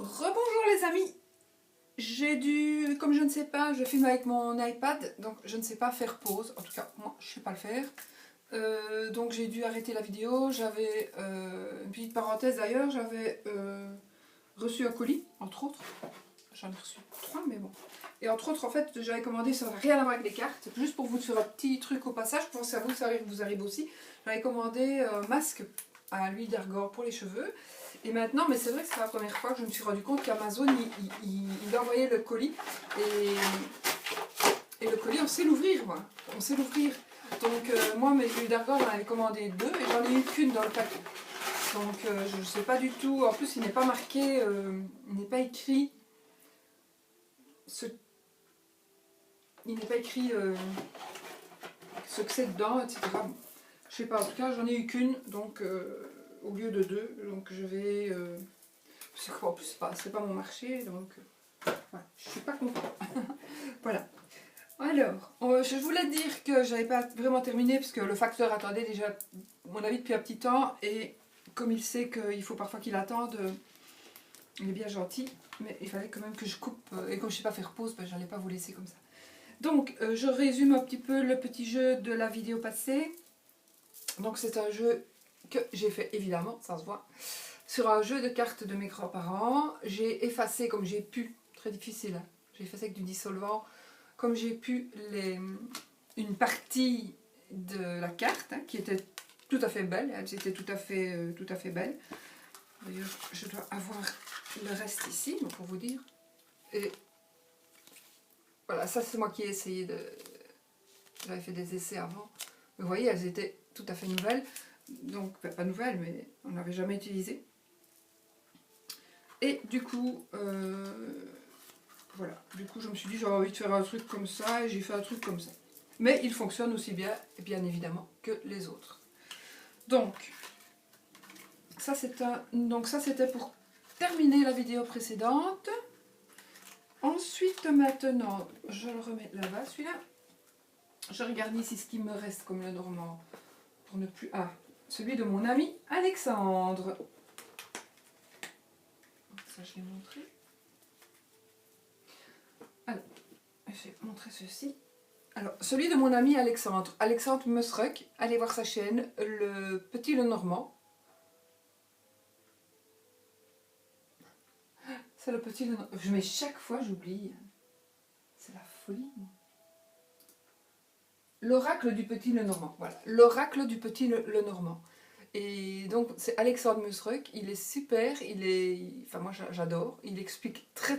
Rebonjour les amis, j'ai dû, comme je ne sais pas, je filme avec mon iPad, donc je ne sais pas faire pause, en tout cas moi je ne sais pas le faire. Donc j'ai dû arrêter la vidéo, j'avais, une petite parenthèse d'ailleurs, j'avais reçu un colis, entre autres, j'en ai reçu 3 mais bon. Et entre autres en fait j'avais commandé, ça n'a rien à voir avec les cartes, juste pour vous faire un petit truc au passage, je pense à vous, ça vous arrive aussi. J'avais commandé un masque à l'huile d'argan pour les cheveux. Et maintenant, mais c'est vrai que c'est la première fois que je me suis rendu compte qu'Amazon il envoyait le colis et le colis on sait l'ouvrir, moi. On sait l'ouvrir. Donc moi mes huiles d'argan j'en avais commandé 2 et j'en ai eu qu'une dans le paquet. Donc je ne sais pas du tout. En plus il n'est pas marqué, il n'est pas écrit ce, il n'est pas écrit ce que c'est dedans, etc. Bon, je sais pas. En tout cas j'en ai eu qu'une, donc au lieu de 2, donc je vais en plus c'est pas mon marché, donc voilà, je suis pas contente. Voilà. Alors, je voulais dire que j'avais pas vraiment terminé parce que le facteur attendait déjà mon avis depuis un petit temps et comme il sait qu'il faut parfois qu'il attende, il est bien gentil, mais il fallait quand même que je coupe et comme je sais pas faire pause, ben, j'allais pas vous laisser comme ça. Donc, je résume un petit peu le petit jeu de la vidéo passée. Donc c'est un jeu que j'ai fait évidemment, ça se voit, sur un jeu de cartes de mes grands-parents. J'ai effacé comme j'ai pu, très difficile, hein. J'ai effacé avec du dissolvant, comme j'ai pu une partie de la carte, hein, qui était tout à fait belle, elles étaient tout à fait belles. D'ailleurs, je dois avoir le reste ici, pour vous dire. Et voilà, ça c'est moi qui ai essayé de... J'avais fait des essais avant. Mais vous voyez, elles étaient tout à fait nouvelles. Donc, pas nouvelles, mais on n'avait jamais utilisé. Et du coup, voilà. Du coup, je me suis dit, j'avais envie de faire un truc comme ça, et j'ai fait un truc comme ça. Mais il fonctionne aussi bien évidemment, que les autres. Donc, ça c'était pour terminer la vidéo précédente. Ensuite, maintenant, je le remets là-bas, celui-là. Je regarde ici ce qui me reste comme le normand, pour ne plus... Ah, celui de mon ami Alexandre. Ça, je l'ai montré. Alors, je vais montrer ceci. Alors, celui de mon ami Alexandre. Alexandre Musruck. Allez voir sa chaîne, le Petit Lenormand. C'est le Petit Lenormand. Mais chaque fois, j'oublie. C'est la folie. L'oracle du Petit Lenormand. Voilà, l'oracle du Petit Lenormand. Et donc, c'est Alexandre Musruck, il est super, enfin moi j'adore, il explique très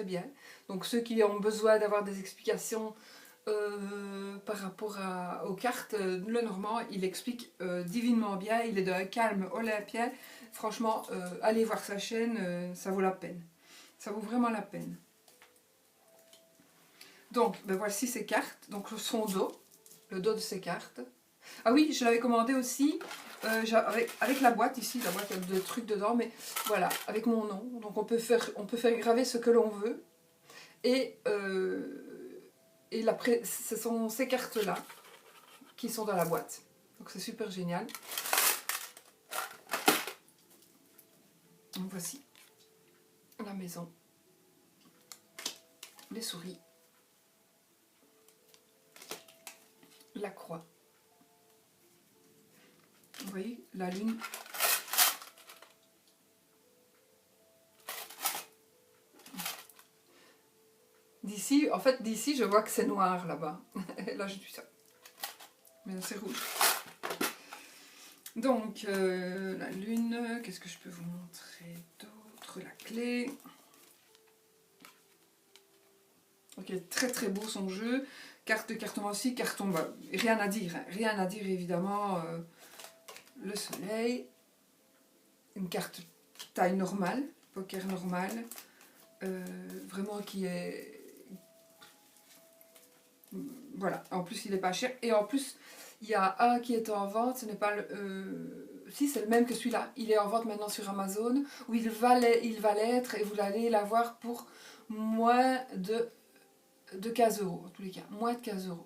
bien. Donc ceux qui ont besoin d'avoir des explications par rapport aux cartes, Lenormand, il explique divinement bien, il est d'un calme olympien. Franchement, allez voir sa chaîne, ça vaut la peine. Ça vaut vraiment la peine. Donc, ben voici ces cartes, donc son dos, le dos de ces cartes. Ah oui, je l'avais commandé aussi avec la boîte ici, la boîte de trucs dedans, mais voilà, avec mon nom. Donc on peut faire graver ce que l'on veut. Et ce sont ces cartes-là qui sont dans la boîte. Donc c'est super génial. Donc voici la maison, les souris, la croix. Vous voyez, la lune. D'ici, en fait, d'ici, je vois que c'est noir là-bas. Là, j'ai du ça. Mais c'est rouge. Donc, la lune, qu'est-ce que je peux vous montrer d'autre? La clé. Donc, il est très beau son jeu. Carte de carton aussi, carton, bah, rien à dire. Hein. Rien à dire, évidemment. Le soleil. Une carte taille normale, poker normal. Vraiment qui est... Voilà, en plus il n'est pas cher. Et en plus, il y a un qui est en vente, ce n'est pas le... si, c'est le même que celui-là. Il est en vente maintenant sur Amazon, où il va l'être, et vous allez l'avoir pour moins de 15 €, en tous les cas. Moins de 15 €.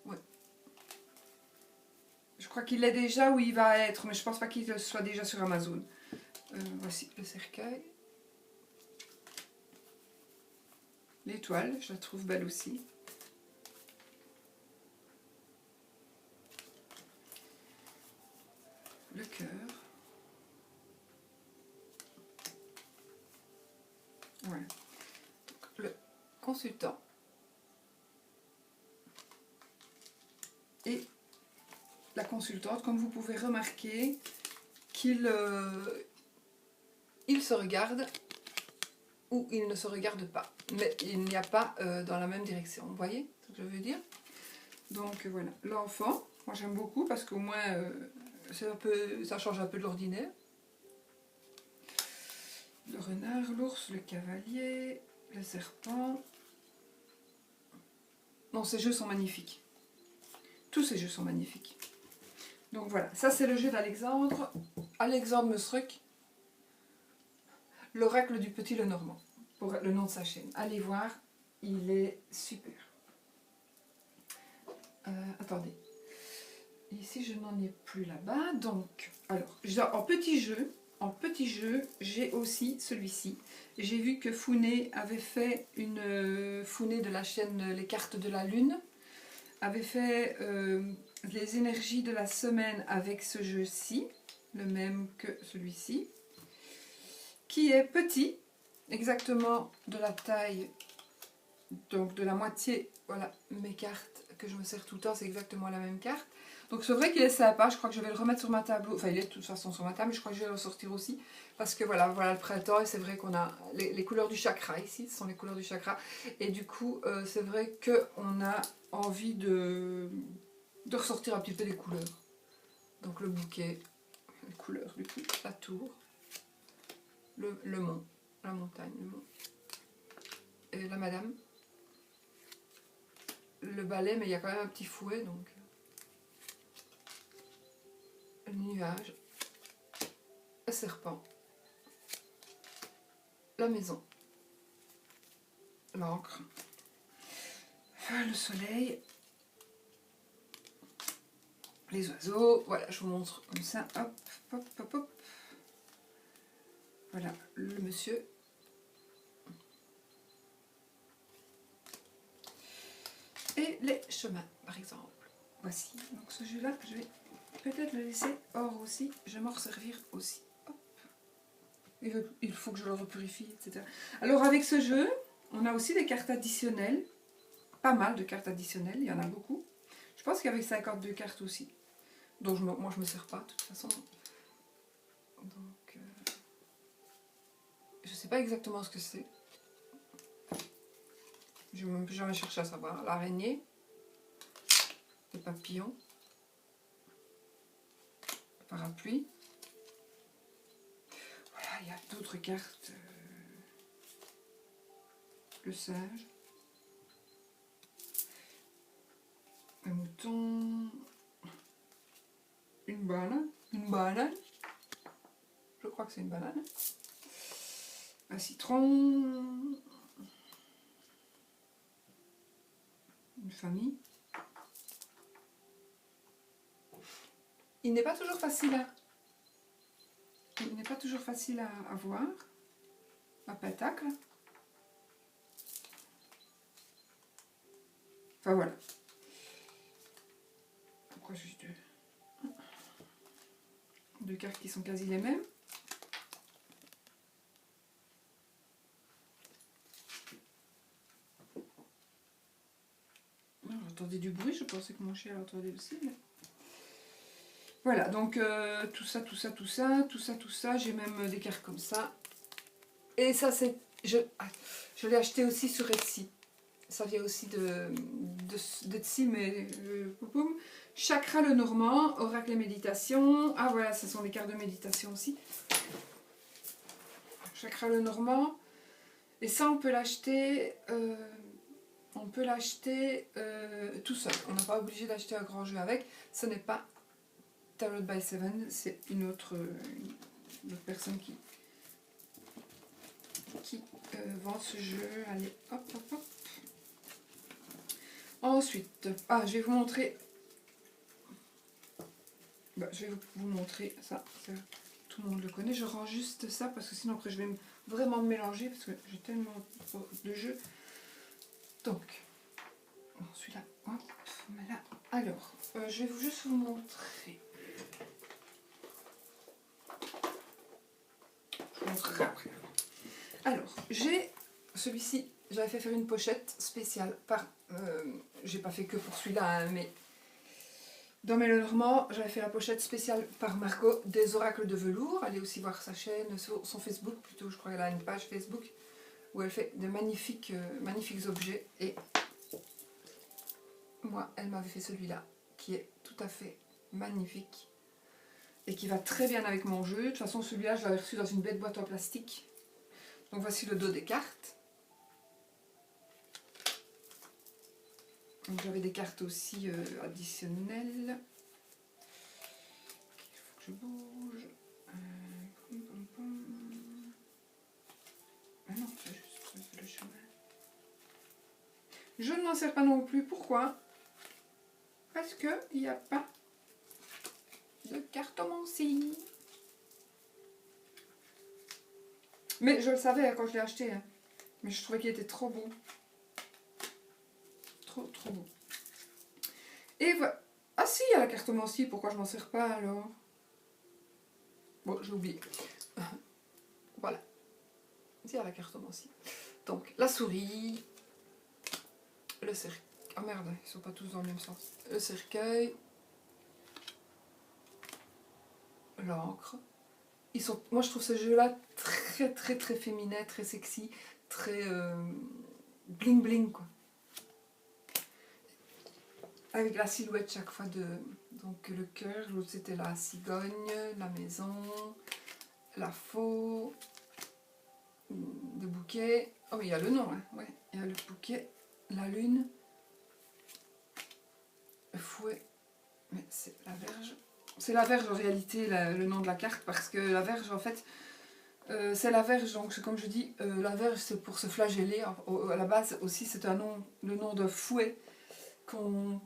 Ouais. Je crois qu'il l'est déjà où il va être, mais je pense pas qu'il soit déjà sur Amazon. Voici le cercueil. L'étoile, je la trouve belle aussi. Le cœur. Voilà. Donc, le consultant. Et la consultante, comme vous pouvez remarquer, qu'il il se regarde ou il ne se regarde pas. Mais il n'y a pas dans la même direction. Vous voyez ce que je veux dire? Donc voilà, l'enfant, moi j'aime beaucoup parce qu'au moins ça change un peu de l'ordinaire. Le renard, l'ours, le cavalier, le serpent. Non, ces jeux sont magnifiques. Tous ces jeux sont magnifiques. Donc voilà, ça c'est le jeu d'Alexandre. Alexandre Meustruc, l'oracle du petit Lenormand, pour le nom de sa chaîne. Allez voir, il est super. Attendez. Ici je n'en ai plus là-bas. Donc, alors, en petit jeu, j'ai aussi celui-ci. J'ai vu que Founé avait fait Founé de la chaîne Les Cartes de la Lune, avait fait les énergies de la semaine avec ce jeu-ci, le même que celui-ci, qui est petit, exactement de la taille, donc de la moitié, voilà, mes cartes que je me sers tout le temps, c'est exactement la même carte. Donc c'est vrai qu'il est sympa, je crois que je vais le remettre sur ma table, enfin il est de toute façon sur ma table, mais je crois que je vais le sortir aussi, parce que voilà le printemps, et c'est vrai qu'on a les couleurs du chakra ici, ce sont les couleurs du chakra, et du coup c'est vrai qu'on a envie de ressortir un petit peu les couleurs. Donc le bouquet, les couleurs du coup, la tour, le mont, la montagne, le mont, et la madame, le balai, mais il y a quand même un petit fouet, donc le nuage, le serpent, la maison, l'encre, le soleil, les oiseaux. Voilà, je vous montre comme ça, hop, hop, hop, hop. Voilà, le monsieur. Et les chemins, par exemple. Voici, donc ce jeu-là, je vais peut-être le laisser hors aussi, je vais m'en resservir aussi. Hop. Il faut que je le repurifie, etc. Alors avec ce jeu, on a aussi des cartes additionnelles, pas mal de cartes additionnelles, il y en a beaucoup. Je pense qu'il y avait 52 cartes aussi, dont moi je me sers pas de toute façon. Donc, je sais pas exactement ce que c'est. Je n'ai même jamais cherché à savoir. L'araignée, les papillons, le parapluie. Voilà, il y a d'autres cartes. Le sage, un mouton, une banane. Je crois que c'est une banane. Un citron. Une famille. Il n'est pas toujours facile à voir. Un pentacle. Enfin voilà. Pourquoi juste deux cartes qui sont quasi les mêmes. J'entendais du bruit, je pensais que mon chien l'entendait aussi. Mais... Voilà, donc tout ça, j'ai même des cartes comme ça. Et ça, c'est... Je l'ai acheté aussi sur Etsy. Ça vient aussi d'Etsy, mais... Chakra le Normand, Oracle et Méditation. Ah voilà, ce sont des cartes de méditation aussi. Chakra le Normand. Et ça, on peut l'acheter... tout seul. On n'est pas obligé d'acheter un grand jeu avec. Ce n'est pas Tarot by Seven, c'est une autre personne qui vend ce jeu. Allez, hop, hop, hop. Ensuite, je vais vous montrer. Je vais vous montrer ça. Tout le monde le connaît. Je range juste ça parce que sinon après je vais vraiment me mélanger parce que j'ai tellement de jeux. Donc, celui-là, hop, mais là, alors, je vais juste vous montrer. Je vous montrerai après. Alors, j'ai celui-ci, j'avais fait faire une pochette spéciale par... j'ai pas fait que pour celui-là, hein, mais... Dans Mes Lenormand, j'avais fait la pochette spéciale par Margot des oracles de velours. Allez aussi voir sa chaîne, son Facebook plutôt, je crois qu'elle a une page Facebook où elle fait de magnifiques objets. Et moi, elle m'avait fait celui-là, qui est tout à fait magnifique et qui va très bien avec mon jeu. De toute façon, celui-là, je l'avais reçu dans une belle boîte en plastique. Donc voici le dos des cartes. Donc j'avais des cartes aussi additionnelles. Il faut que je bouge. Ah non, c'est juste le chemin. Je ne m'en sers pas non plus. Pourquoi? Parce qu'il n'y a pas de cartomancie. Mais je le savais quand je l'ai acheté. Hein. Mais je trouvais qu'il était trop beau. Trop beau. Et voilà. Ah si, il y a la cartomancie. Pourquoi je m'en sers pas alors? Bon, j'ai oublié. Voilà. Il y a la cartomancie. Donc, la souris. Le cercueil. Ah merde, ils sont pas tous dans le même sens. Le cercueil. L'encre. Moi je trouve ce jeu-là très féminin, très sexy, très bling bling quoi. Avec la silhouette chaque fois de... Donc le cœur, l'autre c'était la cigogne, la maison, la faux, le bouquet. Oh mais il y a le nom, hein. Ouais. Il y a le bouquet, la lune, le fouet, mais c'est la verge. C'est la verge en réalité le nom de la carte parce que la verge en fait c'est la verge, donc comme je dis, la verge c'est pour se flageller. À la base aussi c'est le nom de fouet qu'on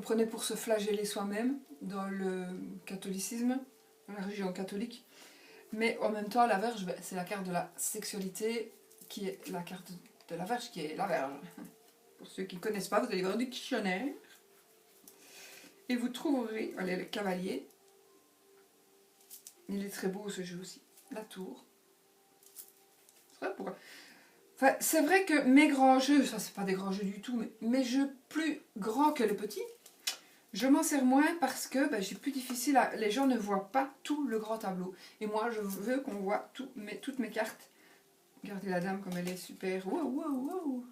prenait pour se flageller soi-même dans le catholicisme, dans la religion catholique. Mais en même temps la verge c'est la carte de la sexualité qui est la carte de la verge qui est la verge. Pour ceux qui ne connaissent pas, vous allez voir du dictionnaire. Et vous trouverez, allez, le cavalier. Il est très beau ce jeu aussi. La tour. Enfin, c'est vrai que mes grands jeux, ça c'est pas des grands jeux du tout, mais mes jeux plus grands que les petits, je m'en sers moins parce que j'ai plus difficile à... Les gens ne voient pas tout le grand tableau. Et moi je veux qu'on voit toutes mes cartes. Regardez la dame comme elle est super. Wow, wow, wow.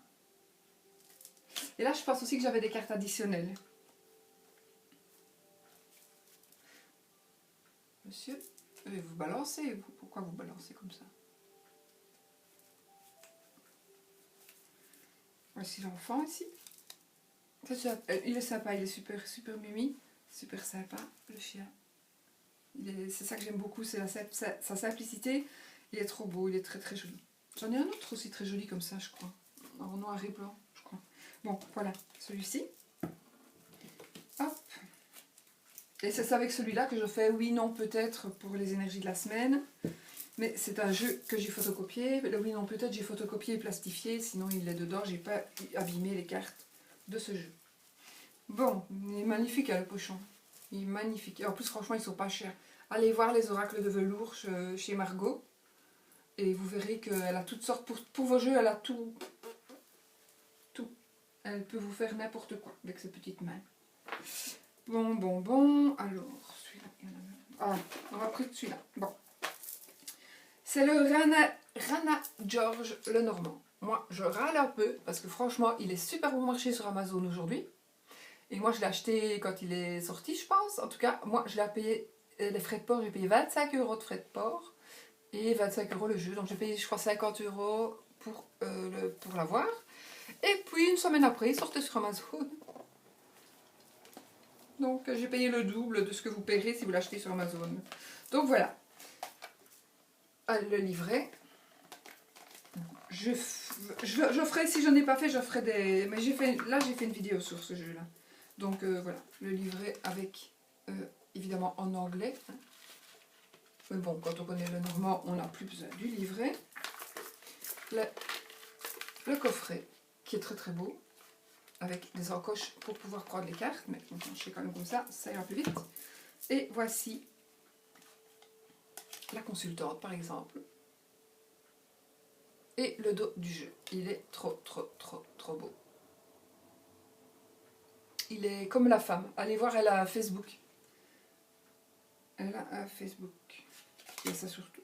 Et là je pense aussi que j'avais des cartes additionnelles. Monsieur, vous balancez, pourquoi vous balancez comme ça? Voici l'enfant ici. Il est sympa, il est super mimi, super sympa, le chien. C'est ça que j'aime beaucoup, c'est sa simplicité. Il est trop beau, il est très joli. J'en ai un autre aussi très joli comme ça, je crois. En noir et blanc, je crois. Bon, voilà, celui-ci. Hop. Et c'est avec celui-là que je fais oui, non, peut-être pour les énergies de la semaine. Mais c'est un jeu que j'ai photocopié. Le oui, non, peut-être j'ai photocopié et plastifié. Sinon, il est dedans. J'ai pas abîmé les cartes de ce jeu. Bon, il est magnifique hein, le pochon. Il est magnifique. Et en plus, franchement, ils sont pas chers. Allez voir les oracles de velours chez Margot. Et vous verrez qu'elle a toutes sortes. Pour vos jeux, elle a tout. Tout. Elle peut vous faire n'importe quoi avec ses petites mains. Bon. Alors, celui-là, il y en a même. Ah, on va prendre celui-là. Bon. C'est le Rana George Lenormand. Moi, je râle un peu parce que franchement, il est super bon marché sur Amazon aujourd'hui. Et moi, je l'ai acheté quand il est sorti, je pense. En tout cas, moi, je l'ai payé les frais de port. J'ai payé 25 € de frais de port et 25 € le jeu. Donc, j'ai payé, je crois, 50 € pour l'avoir. Et puis, une semaine après, il sortait sur Amazon. Donc, j'ai payé le double de ce que vous paierez si vous l'achetez sur Amazon. Donc, voilà. Le livret. Je ferai, si je n'en ai pas fait, je ferai des... Mais j'ai fait une vidéo sur ce jeu-là. Donc, voilà. Le livret avec, évidemment, en anglais. Hein. Mais bon, quand on connaît le normand, on n'a plus besoin du livret. Le coffret, qui est très beau, avec des encoches pour pouvoir prendre les cartes, mais je fais quand même comme ça ira plus vite. Et voici la consultante par exemple. Et le dos du jeu, il est trop beau. Il est comme la femme. Allez voir, elle a un Facebook. Elle a un Facebook. Il y a ça sur tout.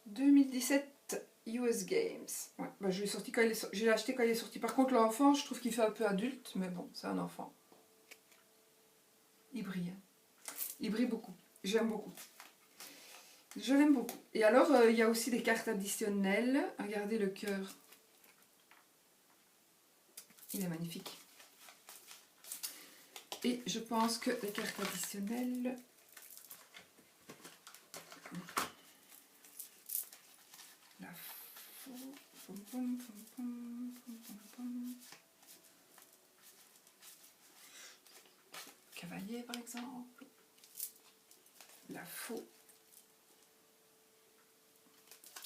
2017 US Games. Ouais, bah je l'ai acheté quand il est sorti. Par contre, l'enfant, je trouve qu'il fait un peu adulte, mais bon, c'est un enfant. Il brille. Il brille beaucoup. J'aime beaucoup. Je l'aime beaucoup. Et alors, il y a aussi des cartes additionnelles. Regardez le cœur. Il est magnifique. Et je pense que les cartes additionnelles... La cavalier par exemple. La faux.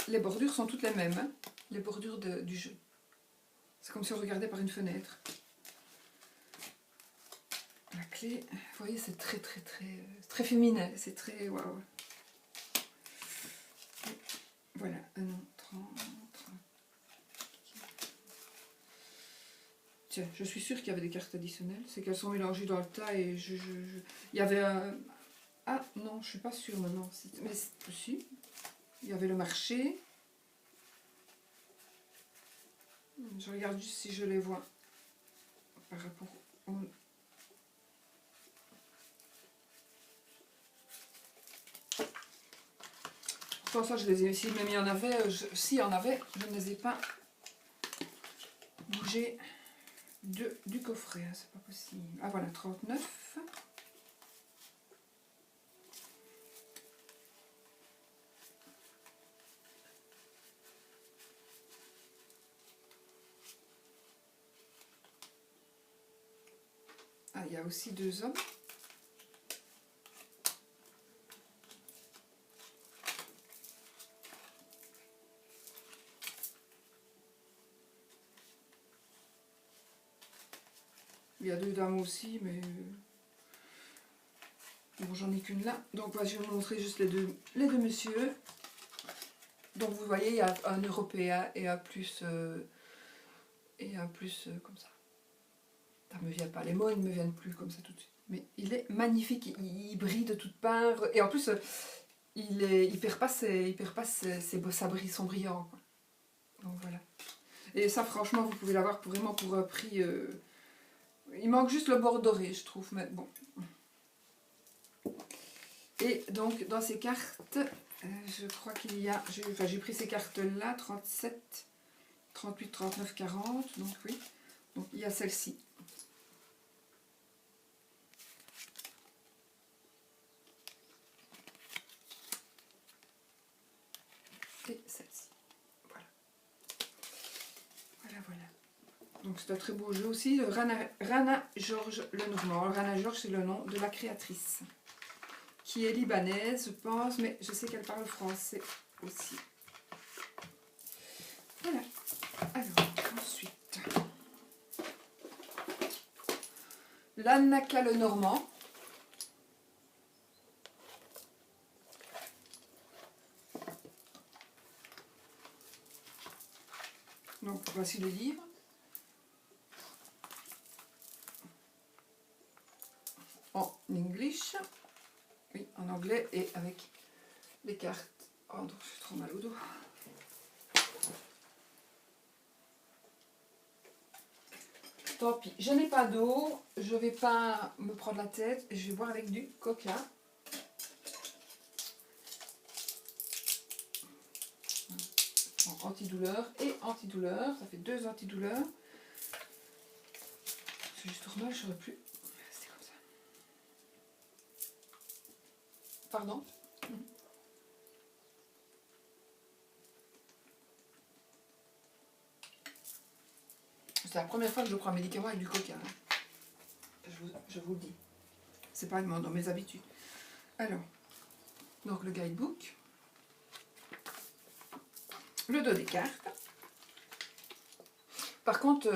Les bordures sont toutes les mêmes, hein, les bordures du jeu. C'est comme si on regardait par une fenêtre. La clé, vous voyez, c'est très féminin, c'est très waouh. Voilà, 1 an, 30. Tiens, je suis sûre qu'il y avait des cartes additionnelles, c'est qu'elles sont mélangées dans le tas et il y avait un... Ah non, je suis pas sûre maintenant, mais si. Il y avait le marché. Je regarde juste si je les vois par rapport au... Pourtant ça, je les ai... S'il y en avait, s'il y en avait, je ne les ai pas bougés du coffret. Hein, c'est pas possible. Ah voilà, 39. Ah, il y a aussi 2 hommes. Il y a 2 dames aussi, mais bon, j'en ai qu'une là. Donc voilà, je vais vous montrer juste les deux messieurs. Donc vous voyez, il y a un européen et un plus comme ça. Ça me vient pas, les mots ne me viennent plus comme ça tout de suite. Mais il est magnifique, il brille de toutes parts et en plus il perd pas son brillant. Quoi. Donc voilà. Et ça franchement vous pouvez l'avoir vraiment pour un prix. Il manque juste le bord doré je trouve, mais bon. Et donc dans ces cartes, je crois qu'il y a, j'ai pris ces cartes là, 37, 38, 39, 40, donc oui. Donc il y a celle-ci. Et celle-ci. Voilà. Voilà. Donc c'est un très beau jeu aussi. Rana Georges Lenormand. Rana Georges, c'est le nom de la créatrice. Qui est libanaise, je pense, mais je sais qu'elle parle français aussi. Voilà. Alors, ensuite. L'Annaka Lenormand. Donc voici le livre. En English. Oui, en anglais et avec les cartes. Oh, donc j'ai trop mal au dos. Tant pis, je n'ai pas d'eau, je ne vais pas me prendre la tête, je vais boire avec du coca. Antidouleur et antidouleur, ça fait 2 antidouleurs. C'est juste normal, je ne saurais plus. C'était comme ça. Pardon. C'est la première fois que je prends un médicament avec du coca. Hein. Je vous le dis. C'est pas dans mes habitudes. Alors, donc le guidebook. le dos des cartes. Par contre,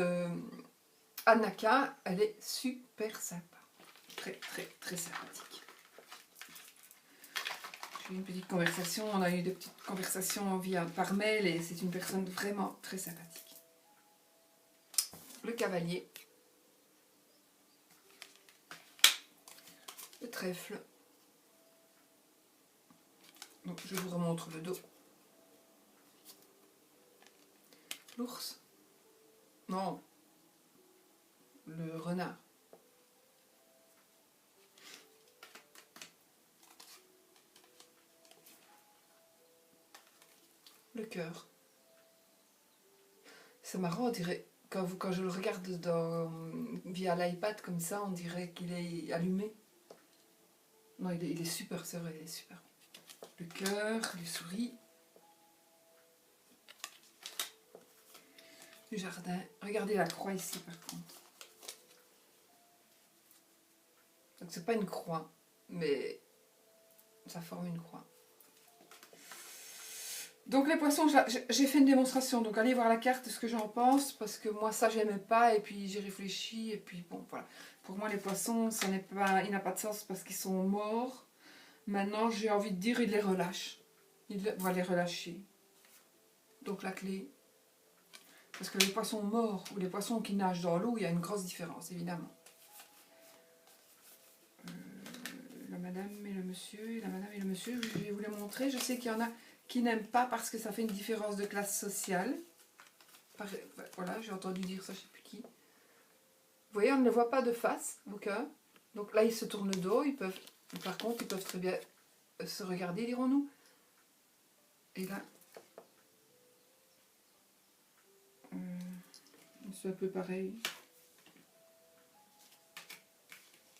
Anaka, elle est super sympa. Très, très, très sympathique. J'ai eu une petite conversation, on a eu des petites conversations par mail et c'est une personne vraiment très sympathique. Le cavalier. Le trèfle. Donc je vous remontre le dos. L'ours. Non. Le renard. Le cœur. C'est marrant, on dirait, quand je le regarde via l'iPad comme ça, on dirait qu'il est allumé. Non, il est super, c'est vrai, il est super. Le cœur, les souris. Le jardin. Regardez la croix ici par contre. Donc c'est pas une croix, mais ça forme une croix. Donc les poissons, j'ai fait une démonstration, donc allez voir la carte ce que j'en pense, parce que moi ça j'aimais pas, et puis j'ai réfléchi, et puis bon voilà. Pour moi les poissons, il n'a pas de sens parce qu'ils sont morts. Maintenant j'ai envie de dire, il les relâche. Il va les relâcher. Donc la clé, parce que les poissons morts ou les poissons qui nagent dans l'eau, il y a une grosse différence évidemment. La madame et le monsieur, la madame et le monsieur, je vais vous les montrer. Je sais qu'il y en a qui n'aiment pas parce que ça fait une différence de classe sociale. Voilà, j'ai entendu dire ça, je ne sais plus qui. Vous voyez, on ne les voit pas de face, aucun. Donc là, ils se tournent le dos, par contre, ils peuvent très bien se regarder, dirons-nous. Et là, c'est un peu pareil.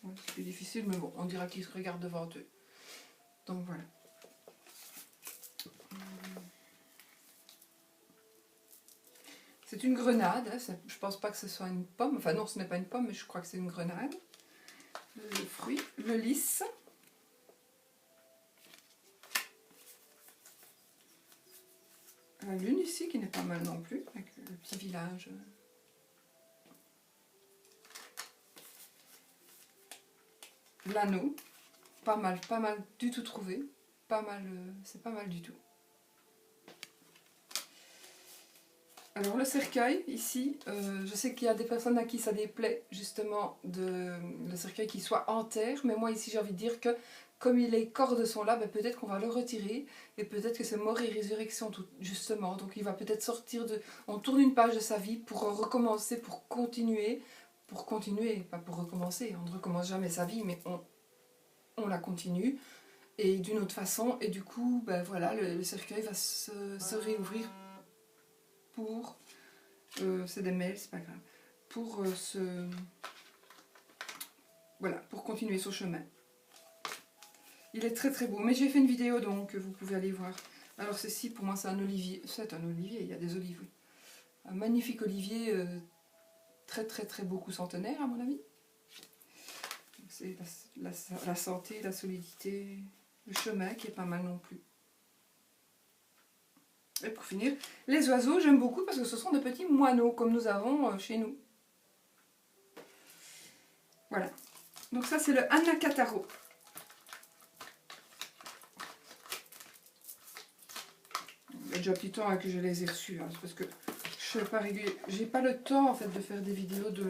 Ouais, c'est plus difficile, mais bon, on dira qu'ils se regardent devant eux. Donc voilà. C'est une grenade, hein, je pense pas que ce soit une pomme. Enfin non, ce n'est pas une pomme, mais je crois que c'est une grenade. Le fruit, le lys. La lune ici, qui n'est pas mal non plus, avec le petit village. L'anneau, pas mal du tout trouvé. Pas mal, c'est pas mal du tout. Alors le cercueil, ici, je sais qu'il y a des personnes à qui ça déplaît justement le cercueil qui soit en terre, mais moi ici j'ai envie de dire que comme les cordes sont là, ben, peut-être qu'on va le retirer, et peut-être que c'est mort et résurrection tout, justement, donc il va peut-être sortir de... On tourne une page de sa vie pour recommencer, pour continuer, pas pour recommencer, on ne recommence jamais sa vie, mais on la continue, et d'une autre façon, et du coup, ben voilà, le cercueil va se réouvrir pour, c'est des mails, c'est pas grave, pour voilà, pour continuer son chemin. Il est très très beau, mais j'ai fait une vidéo donc vous pouvez aller voir. Alors ceci pour moi c'est un olivier, il y a des olives, oui. Un magnifique olivier, très très très beaucoup centenaire à mon avis. C'est la santé, la solidité, le chemin qui est pas mal non plus. Et pour finir, les oiseaux, j'aime beaucoup parce que ce sont de petits moineaux comme nous avons chez nous. Voilà. Donc ça c'est le Anakataro. Il y a déjà un petit temps que je les ai reçus, hein, parce que je suis pas régulier. J'ai pas le temps en fait de faire des vidéos de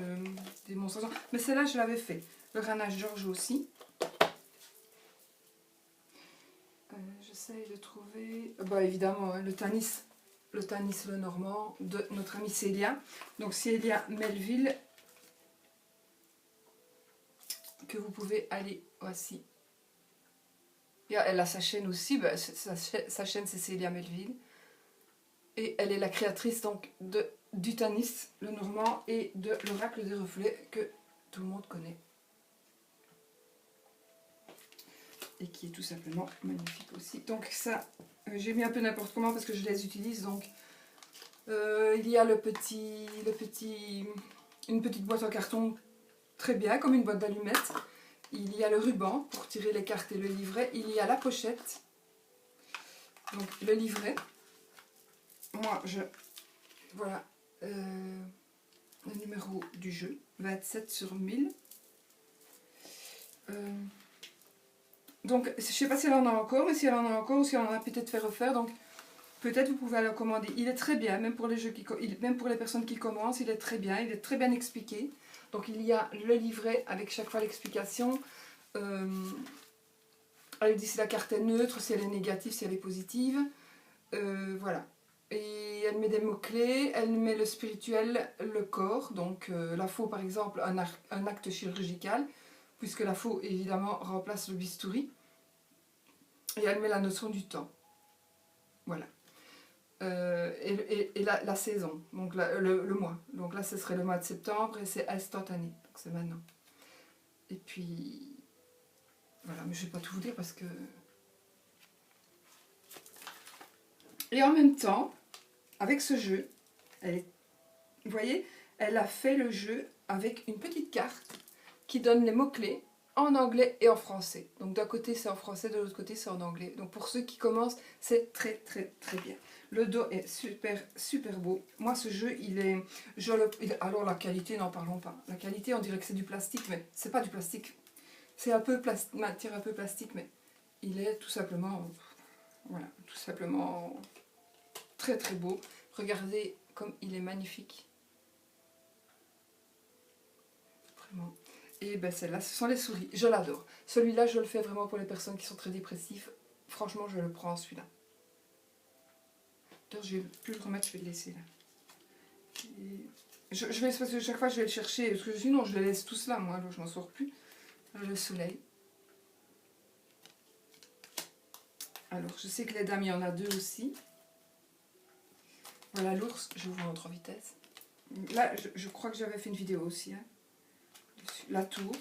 démonstration. Mais celle-là je l'avais fait. Le Rana George aussi. J'essaye de trouver... Bah évidemment, hein, le Tanis le Normand de notre amie Célia. Donc Célia Melville, que vous pouvez aller voici. Elle a sa chaîne aussi, bah, sa chaîne c'est Célia Melville. Et elle est la créatrice donc du Tanis le Normand et de l'Oracle des Reflets que tout le monde connaît. Et qui est tout simplement magnifique aussi. Donc ça, j'ai mis un peu n'importe comment parce que je les utilise. Donc il y a une petite boîte en carton très bien, comme une boîte d'allumettes. Il y a le ruban pour tirer les cartes et le livret. Il y a la pochette, donc le livret. moi, voilà, le numéro du jeu, 27/1000. Donc, je ne sais pas si elle en a encore, mais si elle en a encore, ou si elle en a peut-être fait refaire, donc peut-être vous pouvez le commander. Il est très bien, même pour les jeux même pour les personnes qui commencent, il est très bien expliqué. Donc il y a le livret avec chaque fois l'explication. Elle dit si la carte est neutre, si elle est négative, si elle est positive. Voilà. Et elle met des mots-clés, elle met le spirituel, le corps, donc la faux par exemple, un acte chirurgical, puisque la faux évidemment remplace le bistouri. Et elle met la notion du temps. Voilà. Et la saison, donc le mois. Donc là ce serait le mois de septembre et c'est instantané, donc c'est maintenant. Et puis voilà, mais je ne vais pas tout vous dire parce que... Et en même temps, avec ce jeu, vous voyez, elle a fait le jeu avec une petite carte qui donne les mots-clés en anglais et en français. Donc d'un côté c'est en français, de l'autre côté c'est en anglais. Donc pour ceux qui commencent, c'est très très très bien. Le dos est super super beau. Moi ce jeu, alors la qualité, n'en parlons pas. La qualité, on dirait que c'est du plastique, mais c'est pas du plastique. C'est un peu matière un peu plastique, mais il est tout simplement, voilà, tout simplement très très beau. Regardez comme il est magnifique. Vraiment. Et ben celle-là, ce sont les souris. Je l'adore. Celui-là, je le fais vraiment pour les personnes qui sont très dépressives. Franchement, je le prends celui-là. D'ailleurs, je vais plus le remettre, je vais le laisser là. Et je vais, parce que chaque fois, je vais le chercher. Parce que sinon, je les laisse tous là, moi. Alors, je m'en sors plus. Le soleil. Alors, je sais que les dames, il y en a deux aussi. Voilà l'ours. Je vous montre en vitesse. Là, je crois que j'avais fait une vidéo aussi. Hein. La tour.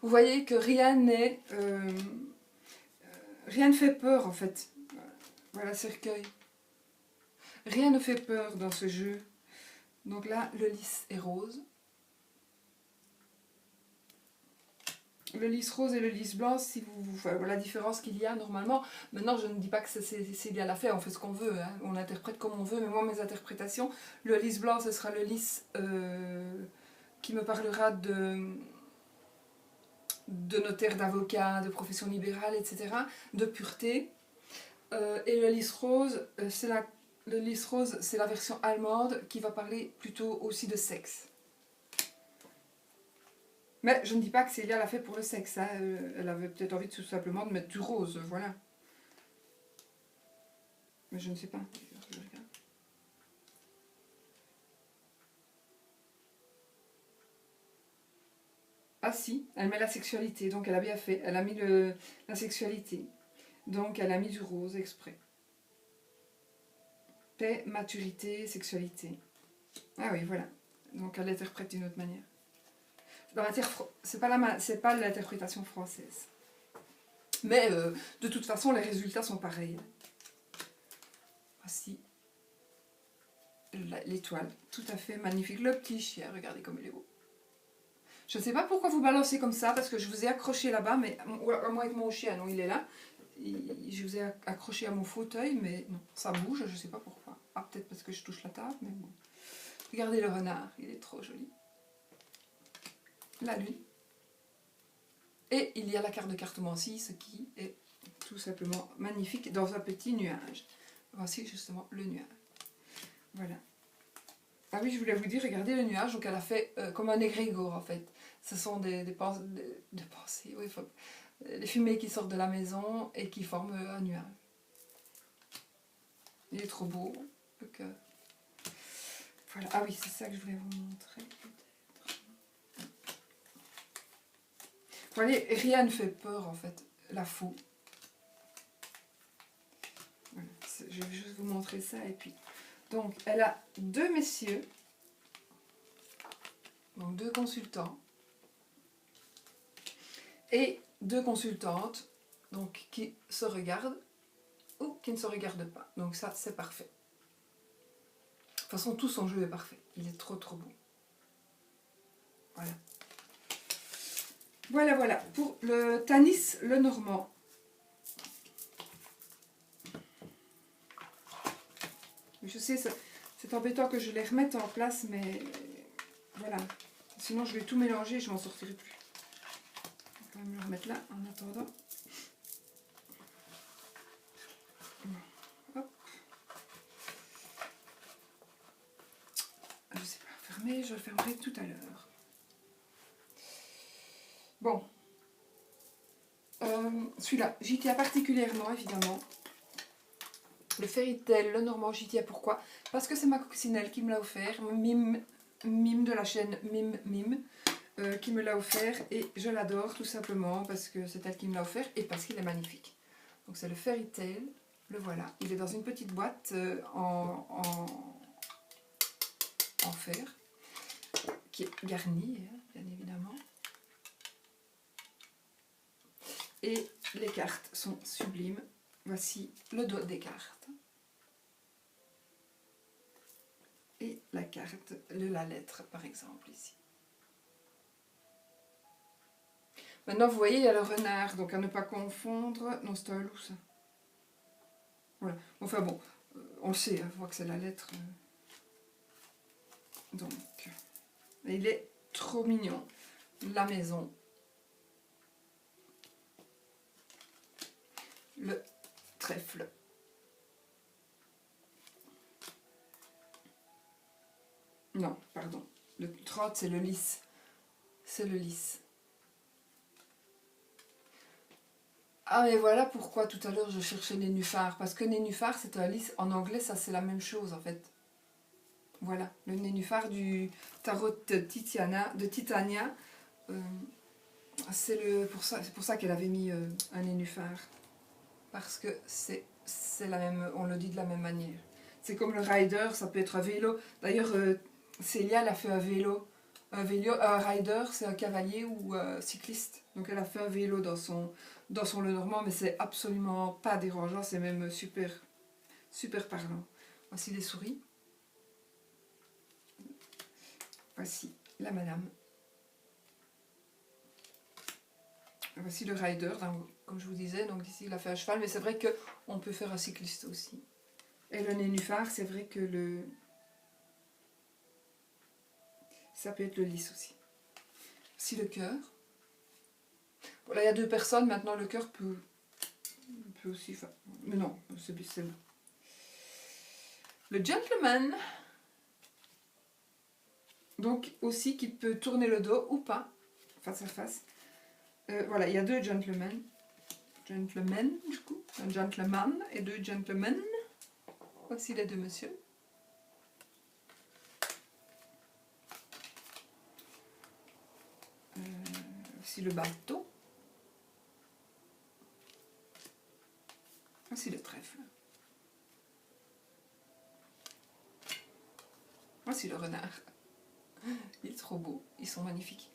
Vous voyez que rien n'est... rien ne fait peur, en fait. Voilà, cercueil. Rien ne fait peur dans ce jeu. Donc là, le lys est rose. Le lys rose et le lys blanc, si vous la différence qu'il y a normalement. Maintenant, je ne dis pas que c'est bien la fait, on fait ce qu'on veut, hein. On interprète comme on veut, mais moi, mes interprétations, le lys blanc, ce sera le lys qui me parlera de notaire, d'avocat, de profession libérale, etc., de pureté. Et le lys rose, c'est la version allemande qui va parler plutôt aussi de sexe. Mais je ne dis pas que Célia l'a fait pour le sexe. Hein. Elle avait peut-être envie tout simplement de mettre du rose, voilà. Mais je ne sais pas. Ah si, elle met la sexualité, donc elle a bien fait. Elle a mis la sexualité. Donc elle a mis du rose exprès. Paix, maturité, sexualité. Ah oui, voilà. Donc elle l'interprète d'une autre manière. C'est pas l'interprétation française. Mais de toute façon, les résultats sont pareils. Voici l'étoile, tout à fait magnifique. Le petit chien, regardez comme il est beau. Je ne sais pas pourquoi vous balancez comme ça, parce que je vous ai accroché là-bas, mais moi avec mon chien, non, il est là. Je vous ai accroché à mon fauteuil, mais non, ça bouge, je ne sais pas pourquoi. Ah, peut-être parce que je touche la table, mais bon. Regardez le renard, il est trop joli. La lune. Et il y a la carte de cartomancie, ce qui est tout simplement magnifique, dans un petit nuage. Voici justement le nuage. Voilà. Ah oui, je voulais vous dire, regardez le nuage, donc elle a fait comme un égrégore en fait. Ce sont des pensées, oui, les fumées qui sortent de la maison et qui forment un nuage. Il est trop beau, le cœur. Voilà. Ah oui, c'est ça que je voulais vous montrer peut-être. Vous voyez, rien ne fait peur en fait, la faux. Voilà. Je vais juste vous montrer ça et puis... Donc, elle a deux messieurs, donc deux consultants, et deux consultantes, donc qui se regardent ou qui ne se regardent pas. Donc ça, c'est parfait. De toute façon, tout son jeu est parfait. Il est trop trop beau. Voilà. Voilà, voilà. Pour le Tanis Lenormand. Je sais, c'est embêtant que je les remette en place, mais voilà. Sinon, je vais tout mélanger et je m'en sortirai plus. On va quand même le remettre là en attendant. Hop. Je ne sais pas fermer, je le fermerai tout à l'heure. Bon. Celui-là, j'y tiens particulièrement, évidemment. Le Fairy Tail, le Normand, j'y tiens pourquoi? Parce que c'est ma coccinelle qui me l'a offert, Mime de la chaîne Mime, qui me l'a offert et je l'adore tout simplement parce que c'est elle qui me l'a offert et parce qu'il est magnifique. Donc c'est le Fairy Tail, le voilà. Il est dans une petite boîte en fer qui est garnie, hein, bien évidemment. Et les cartes sont sublimes. Voici le dos des cartes. Et la carte, la lettre par exemple ici. Maintenant vous voyez il y a le renard, donc à ne pas confondre. Non c'est un loup ça. Voilà. Enfin bon, on le sait, hein, on voit que c'est la lettre. Donc, il est trop mignon. La maison. Le trèfle. Non, pardon. Le trot, c'est le lys. C'est le lys. Ah, mais voilà pourquoi tout à l'heure je cherchais nénuphar. Parce que nénuphar, c'est un lys. En anglais, ça c'est la même chose en fait. Voilà, le nénuphar du tarot de Titania. C'est pour ça qu'elle avait mis un nénuphar. Parce que c'est la même, on le dit de la même manière. C'est comme le rider, ça peut être un vélo. D'ailleurs, Célia, elle a fait un vélo. Un rider, c'est un cavalier ou un cycliste. Donc elle a fait un vélo dans son Lenormand, mais c'est absolument pas dérangeant, c'est même super, super parlant. Voici les souris. Voici la madame. Voici le rider, comme je vous disais, donc ici il a fait un cheval, mais c'est vrai qu'on peut faire un cycliste aussi. Et le nénuphar, c'est vrai que ça peut être le lys aussi. Voici le cœur. Voilà, il y a deux personnes, maintenant le cœur peut aussi faire... Mais non, c'est bon. Le gentleman, donc aussi qui peut tourner le dos ou pas, face à face. Voilà, il y a deux gentlemen. Gentlemen, du coup. Un gentleman et deux gentlemen. Voici les deux messieurs. Voici le bateau. Voici le trèfle. Voici le renard. Il est trop beau. Ils sont magnifiques.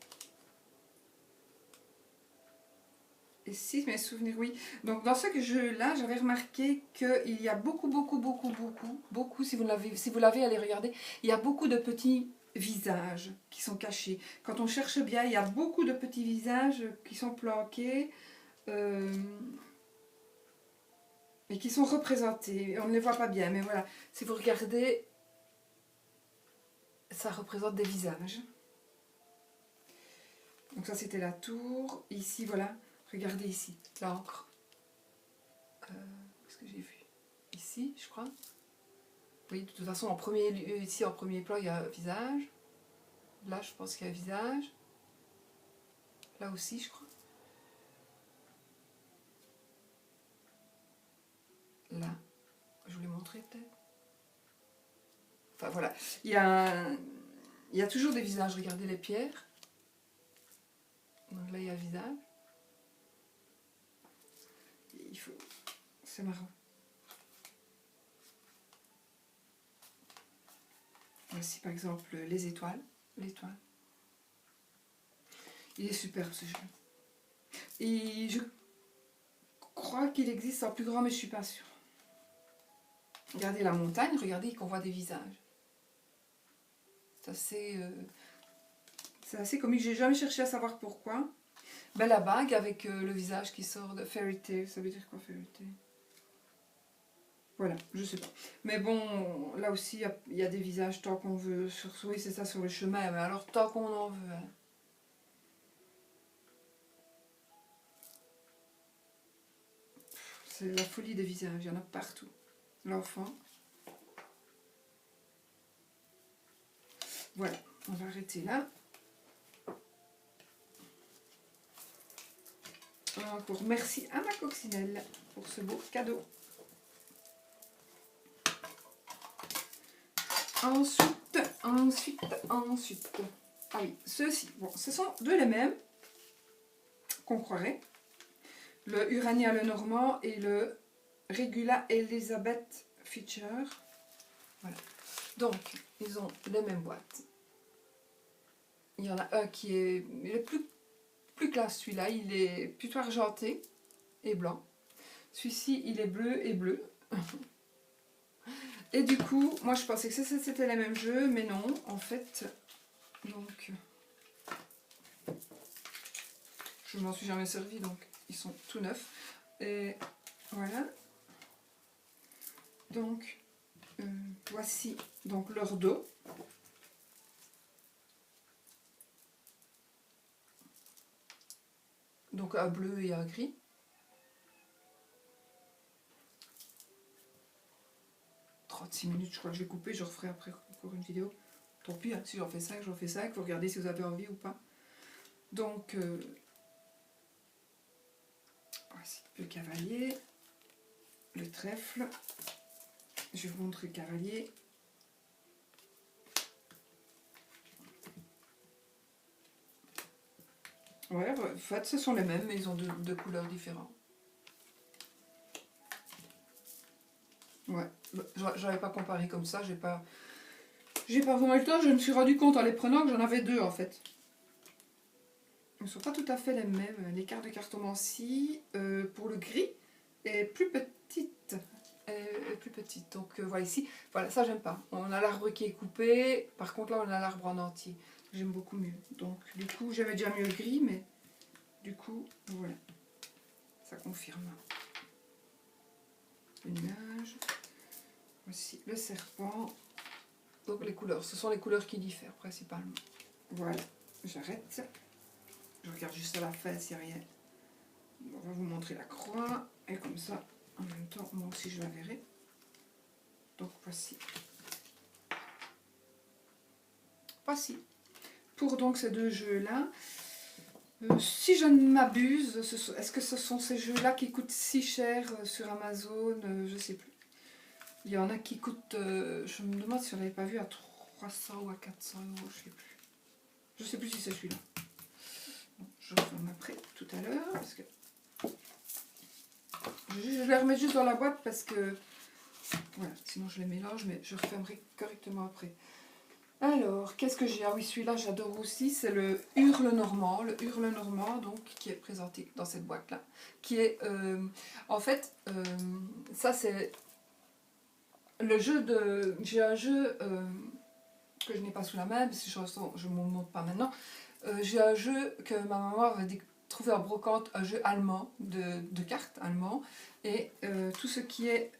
Et si mes souvenirs, oui. Donc dans ce jeu-là, j'avais remarqué qu'il y a beaucoup, si vous l'avez, allez regarder, il y a beaucoup de petits visages qui sont cachés. Quand on cherche bien, il y a beaucoup de petits visages qui sont planqués et qui sont représentés. On ne les voit pas bien, mais voilà. Si vous regardez, ça représente des visages. Donc ça, c'était la tour. Ici, voilà. Regardez ici, l'encre. Qu'est-ce que j'ai vu? Ici, je crois. Oui, de toute façon, ici en premier plan, il y a un visage. Là, je pense qu'il y a un visage. Là aussi, je crois. Là, je vous l'ai montré peut-être. Enfin voilà, il y a toujours des visages. Regardez les pierres. Donc là, il y a un visage. C'est marrant. Voici par exemple les étoiles. L'étoile. Il est superbe ce jeu. Et je crois qu'il existe en plus grand, mais je ne suis pas sûre. Regardez la montagne, regardez qu'on voit des visages. C'est assez comique. J'ai jamais cherché à savoir pourquoi. Ben, la bague avec le visage qui sort de Fairy Tail. Ça veut dire quoi Fairy Tail? Voilà, je sais pas. Mais bon, là aussi, il y a des visages tant qu'on veut. Oui, c'est ça, sur le chemin. Mais alors, tant qu'on en veut. Hein. C'est la folie des visages, il y en a partout. L'enfant. Voilà, on va arrêter là. Encore merci à ma coccinelle pour ce beau cadeau. Ensuite. Ah oui, ceux-ci. Bon, ce sont deux les mêmes qu'on croirait. Le Urania le Normand et le Regula Elizabeth Feature. Voilà. Donc, ils ont les mêmes boîtes. Il y en a un qui est... Il est plus classe celui-là. Il est plutôt argenté et blanc. Celui-ci, il est bleu et bleu. Et du coup, moi je pensais que c'était les mêmes jeux, mais non, en fait, donc, je m'en suis jamais servi, donc ils sont tout neufs. Et voilà. Donc, voici donc leur dos. Donc un bleu et un gris. -6 minutes, je crois que je vais couper, je referai après encore une vidéo. Tant pis, hein, si j'en fais 5, j'en fais 5, vous regardez si vous avez envie ou pas. Donc, voici le cavalier, le trèfle. Je vais vous montrer le cavalier. Ouais, en fait, ce sont les mêmes, mais ils ont deux couleurs différentes. Ouais, j'avais pas comparé comme ça, j'ai pas vraiment eu le temps, je me suis rendu compte en les prenant que j'en avais deux en fait. Ils ne sont pas tout à fait les mêmes. L'écart de cartomancie pour le gris est plus petite. Donc voilà ici, voilà ça j'aime pas. On a l'arbre qui est coupé, par contre là on a l'arbre en entier. J'aime beaucoup mieux. Donc du coup j'aimais déjà mieux le gris, mais du coup voilà, ça confirme. Le nuage. Voici le serpent. Donc les couleurs, ce sont les couleurs qui diffèrent principalement. Voilà, j'arrête. Je regarde juste à la fin s'il n'y a rien. On va vous montrer la croix. Et comme ça, en même temps, moi aussi je la verrai. Donc voici. Voici. Pour donc ces deux jeux-là, si je ne m'abuse, est-ce que ce sont ces jeux-là qui coûtent si cher sur Amazon? Je ne sais plus. Il y en a qui coûtent, je me demande si on n'avait pas vu à 300 ou à 400 euros, je ne sais plus. Je ne sais plus si c'est celui-là. Je referme après tout à l'heure parce que je les remets juste dans la boîte parce que voilà, sinon je les mélange, mais je refermerai correctement après. Alors, qu'est-ce que j'ai? Ah oui, celui-là j'adore aussi, c'est le Hurle Normand. Le Hurle Normand, donc, qui est présenté dans cette boîte-là. Qui est, en fait, ça c'est le jeu de... J'ai un jeu que je n'ai pas sous la main, parce que je ne vous montre pas maintenant. J'ai un jeu que ma maman avait trouvé en brocante, un jeu allemand, de cartes allemand. Et tout ce qui est...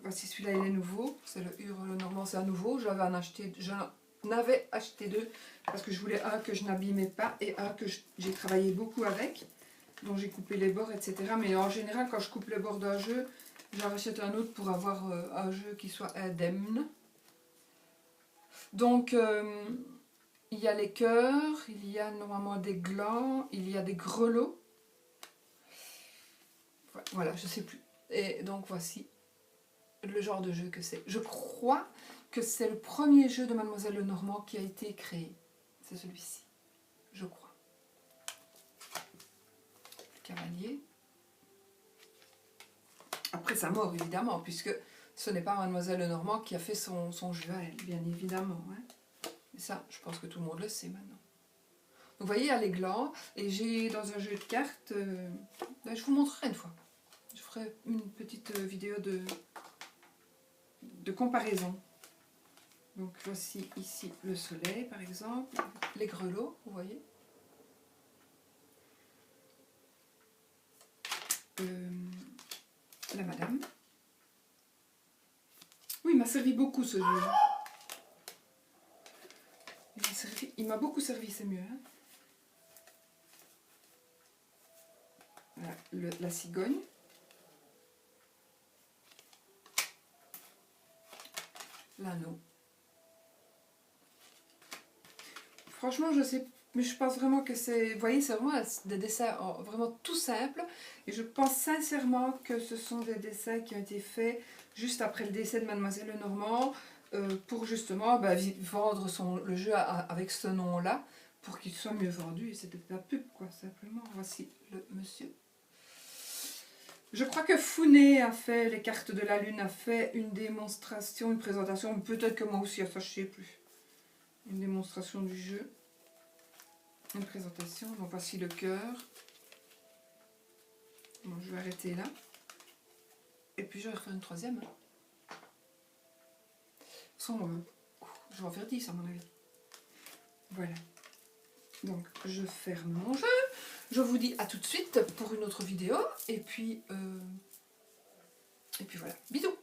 voici celui-là, il est nouveau. C'est le Hurle Normand, c'est un nouveau. J'en avais acheté deux parce que je voulais un que je n'abîmais pas et un que j'ai travaillé beaucoup avec, dont j'ai coupé les bords, etc. Mais en général, quand je coupe les bords d'un jeu, j'en rachète un autre pour avoir un jeu qui soit indemne. Donc, il y a les cœurs, il y a normalement des glands, il y a des grelots. Voilà, je sais plus. Et donc, voici le genre de jeu que c'est. Je crois que c'est le premier jeu de Mademoiselle Lenormand qui a été créé. C'est celui-ci, je crois. Le cavalier. Après sa mort, évidemment, puisque ce n'est pas Mademoiselle Lenormand qui a fait son jeu à elle, bien évidemment. Hein. Mais ça, je pense que tout le monde le sait maintenant. Donc, vous voyez, il y a les glands, et j'ai dans un jeu de cartes, je vous montrerai une fois. Je ferai une petite vidéo de comparaison. Donc voici ici le soleil par exemple, les grelots, vous voyez. La madame. servi beaucoup ce jeu. Il m'a beaucoup servi, c'est mieux. Hein. Voilà, la cigogne. L'anneau. Franchement, je sais, mais je pense vraiment que c'est... Vous voyez, c'est vraiment des dessins vraiment tout simples. Et je pense sincèrement que ce sont des dessins qui ont été faits juste après le décès de Mademoiselle Lenormand pour justement vendre le jeu avec ce nom-là pour qu'il soit mieux vendu. Et c'était de la pub, quoi, simplement. Voici le monsieur. Je crois que Founé a fait, les cartes de la lune, a fait une démonstration, une présentation, peut-être que moi aussi, enfin je sais plus. Une démonstration du jeu. Une présentation, donc voici le cœur. Bon, je vais arrêter là. Et puis je vais refaire une troisième. De toute façon, je vais en faire 10 à mon avis. Voilà. Donc je ferme mon jeu. Je vous dis à tout de suite pour une autre vidéo. Et puis voilà. Bisous.